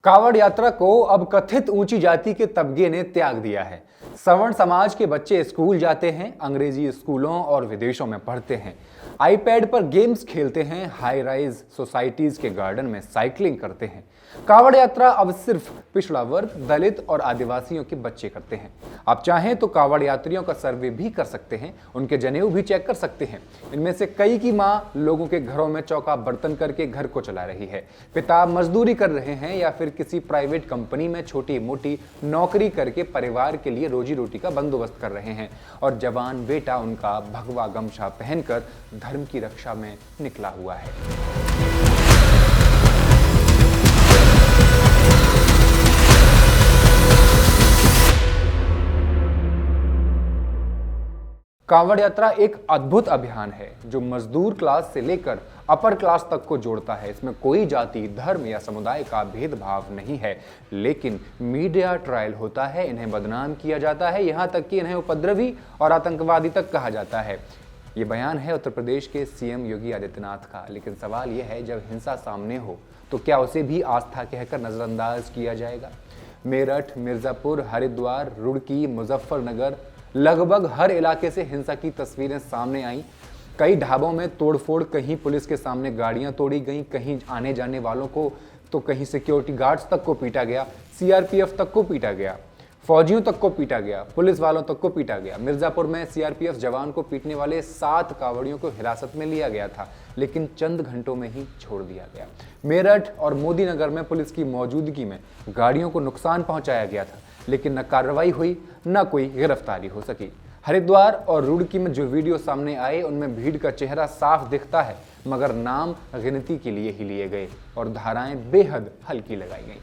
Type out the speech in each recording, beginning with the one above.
कांवड़ यात्रा को अब कथित ऊंची जाति के तबके ने त्याग दिया है। सवर्ण समाज के बच्चे स्कूल जाते हैं, अंग्रेजी स्कूलों और विदेशों में पढ़ते हैं, आईपैड पर गेम्स खेलते हैं, हाई राइज सोसाइटीज के गार्डन में साइकिलिंग करते हैं। कांवड़ यात्रा अब सिर्फ पिछड़ा वर्ग, दलित और आदिवासियों के बच्चे करते हैं। आप चाहें तो कांवड़ यात्रियों का सर्वे भी कर सकते हैं, उनके जनेऊ भी चेक कर सकते हैं। इनमें से कई की माँ लोगों के घरों में चौका बर्तन करके घर को चला रही है, पिता मजदूरी कर रहे हैं या फिर किसी प्राइवेट कंपनी में छोटी मोटी नौकरी करके परिवार के लिए रोजी रोटी का बंदोबस्त कर रहे हैं, और जवान बेटा उनका भगवा गमछा पहनकर धर्म की रक्षा में निकला हुआ है। कांवड़ यात्रा एक अद्भुत अभियान है जो मजदूर क्लास से लेकर अपर क्लास तक को जोड़ता है। इसमें कोई जाति, धर्म या समुदाय का भेदभाव नहीं है, लेकिन मीडिया ट्रायल होता है, इन्हें बदनाम किया जाता है, यहाँ तक कि इन्हें उपद्रवी और आतंकवादी तक कहा जाता है। ये बयान है उत्तर प्रदेश के सीएम योगी आदित्यनाथ का, लेकिन सवाल यह है जब हिंसा सामने हो तो क्या उसे भी आस्था कहकर नजरअंदाज किया जाएगा? मेरठ, मिर्जापुर, हरिद्वार, रुड़की, मुजफ्फरनगर, लगभग हर इलाके से हिंसा की तस्वीरें सामने आई। कई ढाबों में तोड़फोड़, कहीं पुलिस के सामने गाड़ियां तोड़ी गईं, कहीं आने जाने वालों को तो कहीं सिक्योरिटी गार्ड्स तक को पीटा गया, सीआरपीएफ तक को पीटा गया, फौजियों तक को पीटा गया, पुलिस वालों तक को पीटा गया। मिर्जापुर में सीआरपीएफ जवान को पीटने वाले 7 कांवड़ियों को हिरासत में लिया गया था, लेकिन चंद घंटों में ही छोड़ दिया गया। मेरठ और मोदीनगर में पुलिस की मौजूदगी में गाड़ियों को नुकसान पहुंचाया गया था, लेकिन न कार्रवाई हुई, न कोई गिरफ्तारी हो सकी। हरिद्वार और रुड़की में जो वीडियो सामने आए उनमें भीड़ का चेहरा साफ दिखता है, मगर नाम गिनती के लिए ही लिए गए और धाराएं बेहद हल्की लगाई गई।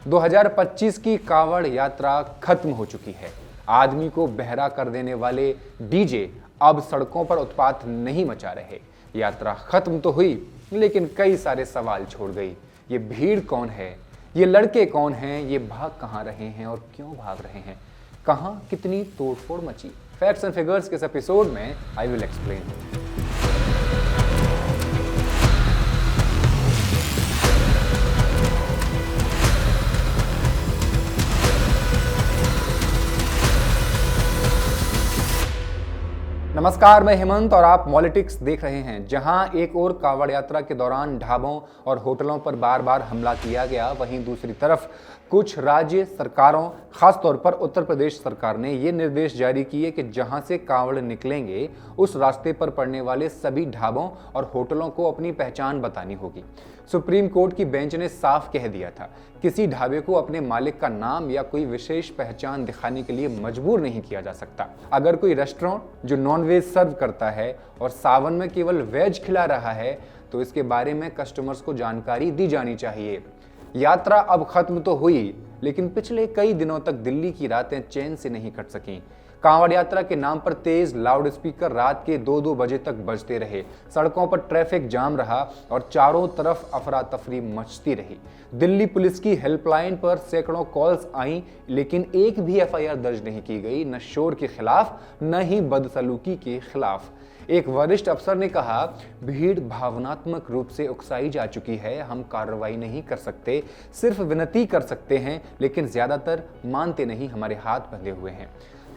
2025 की कांवड़ यात्रा खत्म हो चुकी है। आदमी को बहरा कर देने वाले डीजे अब सड़कों पर उत्पात नहीं मचा रहे। यात्रा खत्म तो हुई, लेकिन कई सारे सवाल छोड़ गई। ये भीड़ कौन है? ये लड़के कौन हैं? ये भाग कहाँ रहे हैं और क्यों भाग रहे हैं? कहाँ कितनी तोड़फोड़ मची? फैक्ट्स एंड फिगर्स के इस एपिसोड में आई विल एक्सप्लेन। नमस्कार, मैं हेमंत और आप पॉलिटिक्स देख रहे हैं। जहां एक ओर कांवड़ यात्रा के दौरान ढाबों और होटलों पर बार बार हमला किया गया, वहीं दूसरी तरफ कुछ राज्य सरकारों, खासतौर पर उत्तर प्रदेश सरकार ने ये निर्देश जारी किए कि जहां से कांवड़ निकलेंगे उस रास्ते पर पड़ने वाले सभी ढाबों और होटलों को अपनी पहचान बतानी होगी। सुप्रीम कोर्ट की बेंच ने साफ कह दिया था, किसी ढाबे को अपने मालिक का नाम या कोई विशेष पहचान दिखाने के लिए मजबूर नहीं किया जा सकता। अगर कोई रेस्टोरेंट जो नॉनवेज सर्व करता है और सावन में केवल वेज खिला रहा है, तो इसके बारे में कस्टमर्स को जानकारी दी जानी चाहिए। यात्रा अब खत्म तो हुई, लेकिन पिछले कई दिनों तक दिल्ली की रातें चैन से नहीं कट सकीं। कांवड़ यात्रा के नाम पर तेज लाउड स्पीकर रात के 2-2 बजे तक बजते रहे, सड़कों पर ट्रैफिक जाम रहा और चारों तरफ अफरा तफरी मचती रही। दिल्ली पुलिस की हेल्पलाइन पर सैकड़ों कॉल्स आईं, लेकिन एक भी एफआईआर दर्ज नहीं की गई, न शोर के खिलाफ न ही बदसलूकी के खिलाफ। एक वरिष्ठ अफसर ने कहा, भीड़ भावनात्मक रूप से उकसाई जा चुकी है, हम कार्रवाई नहीं कर सकते, सिर्फ विनती कर सकते हैं, लेकिन ज्यादातर मानते नहीं, हमारे हाथ बंधे हुए हैं।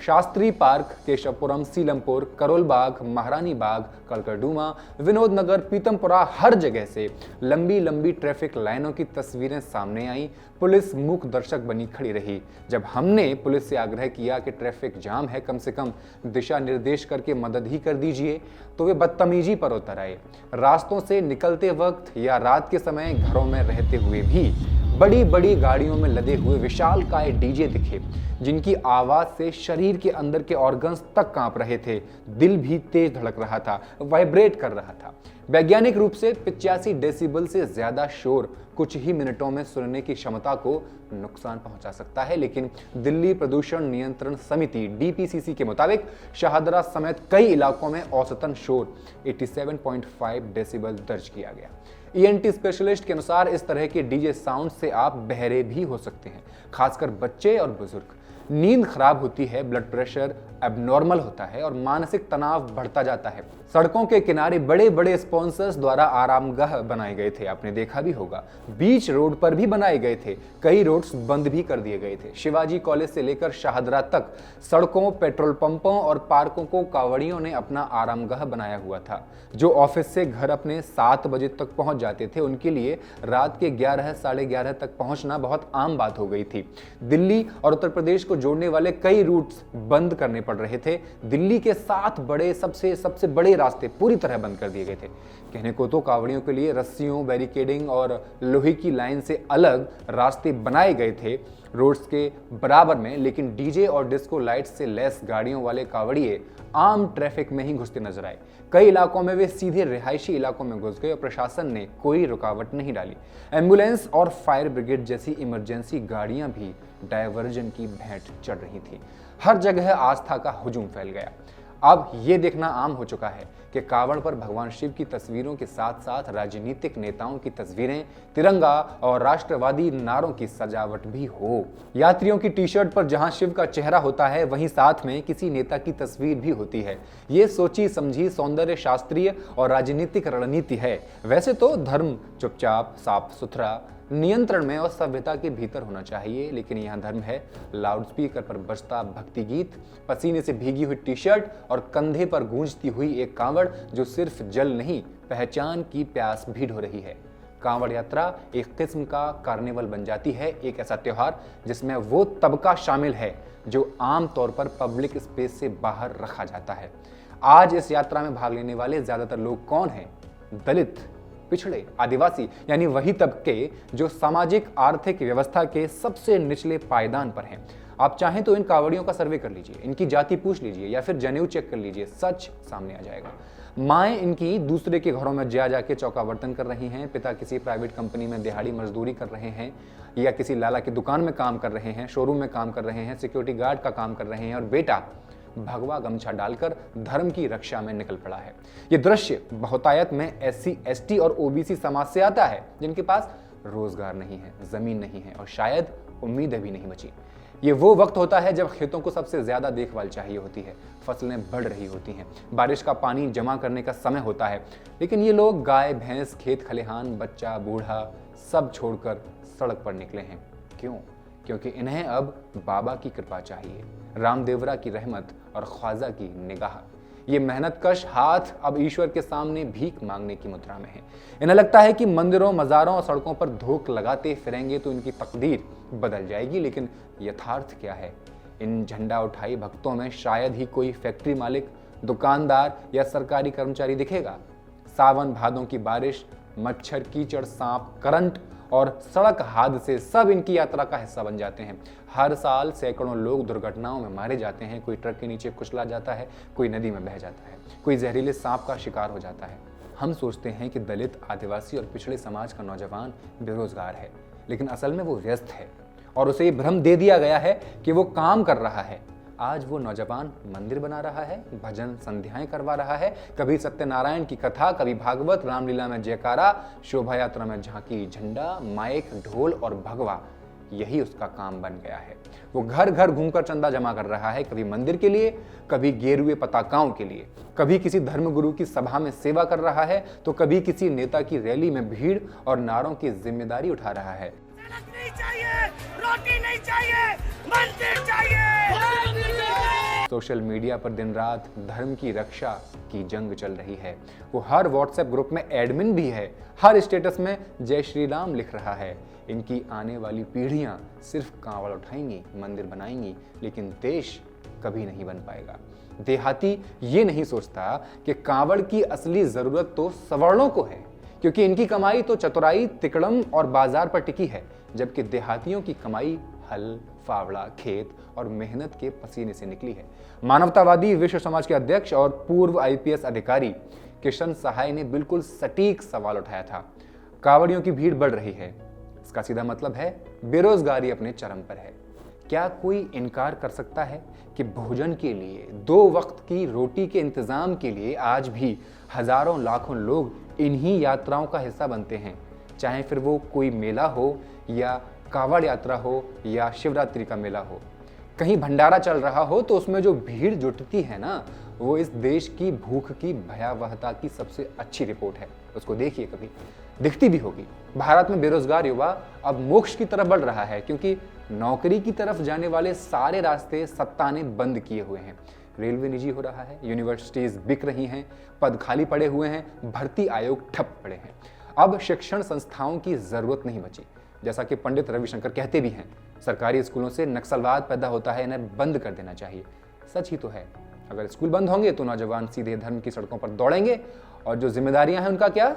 शास्त्री पार्क, केशवपुरम, सीलमपुर, करोल बाग, महारानी बाग, कलकड़डूमा, विनोद नगर, पीतमपुरा, हर जगह से लंबी लंबी ट्रैफिक लाइनों की तस्वीरें सामने आई। पुलिस मूक दर्शक बनी खड़ी रही। जब हमने पुलिस से आग्रह किया कि ट्रैफिक जाम है, कम से कम दिशा निर्देश करके मदद ही कर दीजिए, तो वे बदतमीजी पर उतर आए। रास्तों से निकलते वक्त या रात के समय घरों में रहते हुए भी बड़ी बड़ी गाड़ियों में लदे हुए विशालकाय डीजे दिखे, जिनकी आवाज से शरीर के अंदर के ऑर्गन्स तक कांप रहे थे, दिल भी तेज धड़क रहा था, वाइब्रेट कर रहा था। वैज्ञानिक रूप से 85 डेसिबल से ज्यादा शोर कुछ ही मिनटों में सुनने की क्षमता को नुकसान पहुंचा सकता है, लेकिन दिल्ली प्रदूषण नियंत्रण समिति डीपीसीसी के मुताबिक शाहदरा समेत कई इलाकों में औसतन शोर 87.5 डेसिबल दर्ज किया गया। ईएनटी स्पेशलिस्ट के अनुसार इस तरह के डीजे साउंड से आप बहरे भी हो सकते हैं, खासकर बच्चे और बुजुर्ग। नींद खराब होती है, ब्लड प्रेशर एबनॉर्मल होता है और मानसिक तनाव बढ़ता जाता है। सड़कों के किनारे बड़े बड़े स्पॉन्सर्स द्वारा आरामगाह बनाए गए थे, आपने देखा भी होगा। बीच रोड पर भी बनाए गए थे, कई रोड्स बंद भी कर दिए गए थे। शिवाजी कॉलेज से लेकर शाहदरा तक सड़कों, पेट्रोल पंपों और पार्कों को कांवड़ियों ने अपना आरामगाह बनाया हुआ था। जो ऑफिस से घर अपने 7 बजे तक पहुंच जाते थे, उनके लिए रात के 11 साढ़े 11 तक पहुंचना बहुत आम बात हो गई थी। दिल्ली और उत्तर प्रदेश को जोड़ने वाले कई रूट्स बंद करने पड़ रहे थे। दिल्ली के 7 बड़े सबसे बड़े रास्ते पूरी तरह बंद कर दिए गए थे। कहने को तो कांवड़ियों के लिए रस्सियों, बैरिकेडिंग और लोहे की लाइन से अलग रास्ते बनाए गए थे रोड्स के बराबर में, लेकिन डीजे और डिस्को लाइट्स से लैस गाड़ियों वाले कांवड़िए आम ट्रैफिक में ही घुसते नजर आए। कई इलाकों में वे सीधे रिहायशी इलाकों में घुस गए और प्रशासन ने कोई रुकावट नहीं डाली। एम्बुलेंस और फायर ब्रिगेड जैसी इमरजेंसी गाड़ियां भी डायवर्जन की भेंट चढ़ रही थी। हर जगह आस्था का हुजूम फैल गया। अब ये देखना आम हो चुका है कि कांवड़ पर भगवान शिव की तस्वीरों के साथ साथ राजनीतिक नेताओं की तस्वीरें, तिरंगा और राष्ट्रवादी नारों की सजावट भी हो। यात्रियों की टी शर्ट पर जहां शिव का चेहरा होता है, वहीं साथ में किसी नेता की तस्वीर भी होती है। ये सोची समझी सौंदर्य शास्त्रीय और राजनीतिक रणनीति है। वैसे तो धर्म चुपचाप, साफ सुथरा, नियंत्रण में और सभ्यता के भीतर होना चाहिए, लेकिन यहाँ धर्म है लाउडस्पीकर पर बजता भक्ति गीत, पसीने से भीगी हुई टी शर्ट और कंधे पर गूंजती हुई एक कांवड़ जो सिर्फ जल नहीं, पहचान की प्यास भी ढो रही है। कांवड़ यात्रा एक किस्म का कार्निवल बन जाती है, एक ऐसा त्योहार जिसमें वो तबका शामिल है जो आम तौर पर पब्लिक स्पेस से बाहर रखा जाता है। आज इस यात्रा में भाग लेने वाले ज्यादातर लोग कौन हैं? दलित, पिछड़े, आदिवासी, यानी वही तबके जो सामाजिक आर्थिक व्यवस्था के सबसे निचले पायदान पर हैं। आप चाहें तो इन कांवड़ियों का सर्वे कर लीजिए, इनकी जाति पूछ लीजिए या फिर जनेऊ चेक कर लीजिए, सच सामने आ जाएगा। माएँ इनकी दूसरे के घरों में जा जाके चौकावर्तन कर रही हैं, पिता किसी प्राइवेट कंपनी में दिहाड़ी मजदूरी कर रहे हैं या किसी लाला की दुकान में काम कर रहे हैं, शोरूम में काम कर रहे हैं, सिक्योरिटी गार्ड का काम कर रहे हैं और बेटा भगवा गमछा डालकर धर्म की रक्षा में निकल पड़ा है। ये दृश्य बहुतायत में SC, ST और OBC समाज से आता है, जिनके पास रोजगार नहीं है, जमीन नहीं है और शायद उम्मीदें भी नहीं बची। ये वो वक्त होता है जब खेतों को सबसे ज्यादा देखभाल चाहिए होती है, फसलें बढ़ रही होती हैं, बारिश का पानी जमा करने का समय होता है, लेकिन ये लोग गाय, भैंस, खेत खलिहान, बच्चा, बूढ़ा सब छोड़कर सड़क पर निकले हैं। क्यों? क्योंकि इन्हें अब बाबा की कृपा चाहिए, रामदेवरा की रहमत और ख्वाजा की निगाह। ये मेहनतकश हाथ अब ईश्वर के सामने भीख मांगने की मुद्रा में है। इन्हें लगता है कि मंदिरों, मज़ारों और सड़कों पर धोख लगाते फिरेंगे तो इनकी तकदीर बदल जाएगी, लेकिन यथार्थ क्या है? इन झंडा उठाई भक्तों में शायद ही कोई फैक्ट्री मालिक, दुकानदार या सरकारी कर्मचारी दिखेगा। सावन भादों की बारिश, मच्छर, कीचड़, सांप, करंट और सड़क हादसे सब इनकी यात्रा का हिस्सा बन जाते हैं। हर साल सैकड़ों लोग दुर्घटनाओं में मारे जाते हैं। कोई ट्रक के नीचे कुचला जाता है, कोई नदी में बह जाता है, कोई जहरीले सांप का शिकार हो जाता है। हम सोचते हैं कि दलित, आदिवासी और पिछड़े समाज का नौजवान बेरोजगार है, लेकिन असल में वो व्यस्त है और उसे ये भ्रम दे दिया गया है कि वो काम कर रहा है। आज वो नौजवान मंदिर बना रहा है, भजन संध्याएं करवा रहा है, कभी सत्यनारायण की कथा, कभी भागवत, रामलीला में जयकारा, शोभा यात्रा में झांकी, झंडा, माइक, ढोल और भगवा, यही उसका काम बन गया है। वो घर घर घूमकर चंदा जमा कर रहा है, कभी मंदिर के लिए, कभी गेरुए पताकाओं के लिए, कभी किसी धर्मगुरु की सभा में सेवा कर रहा है, तो कभी किसी नेता की रैली में भीड़ और नारों की जिम्मेदारी उठा रहा है। नहीं चाहिए, रोटी नहीं चाहिए, मंदिर चाहिए। सोशल मीडिया पर दिन रात धर्म की रक्षा की जंग चल रही है। वो हर व्हाट्सएप ग्रुप में एडमिन भी है, हर स्टेटस में जय श्री राम लिख रहा है। इनकी आने वाली पीढ़ियां सिर्फ कांवड़ उठाएंगी, मंदिर बनाएंगी, लेकिन देश कभी नहीं बन पाएगा। देहाती ये नहीं सोचता कि कांवड़ की असली जरूरत तो सवर्णों को है, क्योंकि इनकी कमाई तो चतुराई, तिकड़म और बाजार पर टिकी है, जबकि देहातियों की कमाई हल, फावड़ा, खेत और मेहनत के पसीने से निकली है। मानवतावादी विश्व समाज के अध्यक्ष और पूर्व IPS अधिकारी किशन सहाय ने बिल्कुल सटीक सवाल उठाया था। कांवड़ियों की भीड़ बढ़ रही है, इसका सीधा मतलब है बेरोजगारी अपने चरम पर है। क्या कोई इनकार कर सकता है कि भोजन के लिए 2 वक्त की रोटी के इंतजाम के लिए आज भी हजारों लाखों लोग इन्हीं यात्राओं का हिस्सा बनते हैं, चाहे फिर वो कोई मेला हो या कावड़ यात्रा हो या शिवरात्रि का मेला हो। कहीं भंडारा चल रहा हो तो उसमें जो भीड़ जुटती है ना, वो इस देश की भूख की भयावहता की सबसे अच्छी रिपोर्ट है। उसको देखिए, कभी दिखती भी होगी। भारत में बेरोजगार युवा अब मोक्ष की तरफ बढ़ रहा है, क्योंकि नौकरी की तरफ जाने वाले सारे रास्ते सत्ता ने बंद किए हुए हैं। रेलवे निजी हो रहा है, यूनिवर्सिटीज बिक रही हैं, पद खाली पड़े हुए हैं, भर्ती आयोग ठप पड़े हैं। अब शिक्षण संस्थाओं की जरूरत नहीं बची। जैसा कि पंडित रविशंकर कहते भी हैं, सरकारी स्कूलों से नक्सलवाद पैदा होता है, इन्हें बंद कर देना चाहिए। सच ही तो है। अगर स्कूल बंद होंगे तो नौजवान सीधे धर्म की सड़कों पर दौड़ेंगे, और जो जिम्मेदारियां हैं उनका क्या?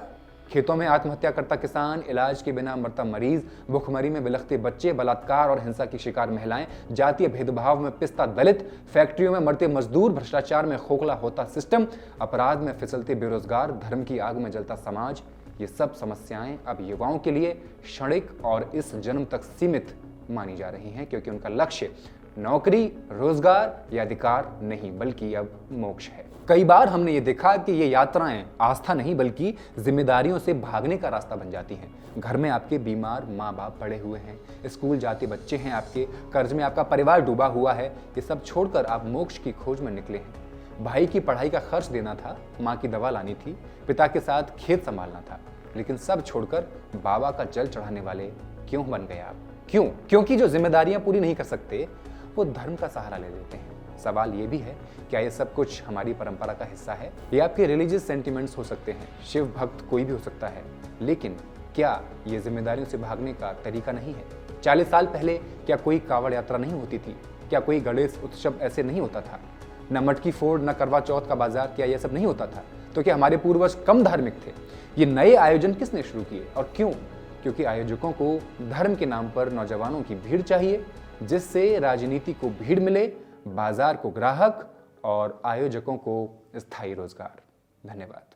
खेतों में आत्महत्या करता किसान, इलाज के बिना मरता मरीज, भुखमरी में बिलखते बच्चे, बलात्कार और हिंसा की शिकार महिलाएं, जातीय भेदभाव में पिसता दलित, फैक्ट्रियों में मरते मजदूर, भ्रष्टाचार में खोखला होता सिस्टम, अपराध में फिसलते बेरोजगार, धर्म की आग में जलता समाज, ये सब समस्याएं अब युवाओं के लिए क्षणिक और इस जन्म तक सीमित मानी जा रही हैं, क्योंकि उनका लक्ष्य नौकरी, रोजगार या अधिकार नहीं, बल्कि अब मोक्ष है। कई बार हमने ये देखा कि ये यात्राएं आस्था नहीं बल्कि जिम्मेदारियों से भागने का रास्ता बन जाती हैं। घर में आपके बीमार माँ बाप पड़े हुए हैं, स्कूल जाते बच्चे हैं आपके, कर्ज में आपका परिवार डूबा हुआ है, ये सब छोड़कर आप मोक्ष की खोज में निकले हैं। भाई की पढ़ाई का खर्च देना था, माँ की दवा लानी थी, पिता के साथ खेत संभालना था, लेकिन सब छोड़कर बाबा का जल चढ़ाने वाले क्यों बन गए आप? क्यों? क्योंकि जो जिम्मेदारियां पूरी नहीं कर सकते वो धर्म का सहारा ले लेते हैं। सवाल ये भी है, क्या ये सब कुछ हमारी परंपरा का हिस्सा है? ये आपके रिलीजियस सेंटिमेंट्स हो सकते हैं, शिव भक्त कोई भी हो सकता है, लेकिन क्या ये जिम्मेदारियों से भागने का तरीका नहीं है? 40 साल पहले क्या कोई कावड़ यात्रा नहीं होती थी? क्या कोई गणेश उत्सव ऐसे नहीं होता था? न मटकी फोड़, न करवा चौथ का बाजार, क्या यह सब नहीं होता था? तो क्या हमारे पूर्वज कम धार्मिक थे? ये नए आयोजन किसने शुरू किए और क्यों? क्योंकि आयोजकों को धर्म के नाम पर नौजवानों की भीड़ चाहिए, जिससे राजनीति को भीड़ मिले, बाजार को ग्राहक और आयोजकों को स्थायी रोजगार। धन्यवाद।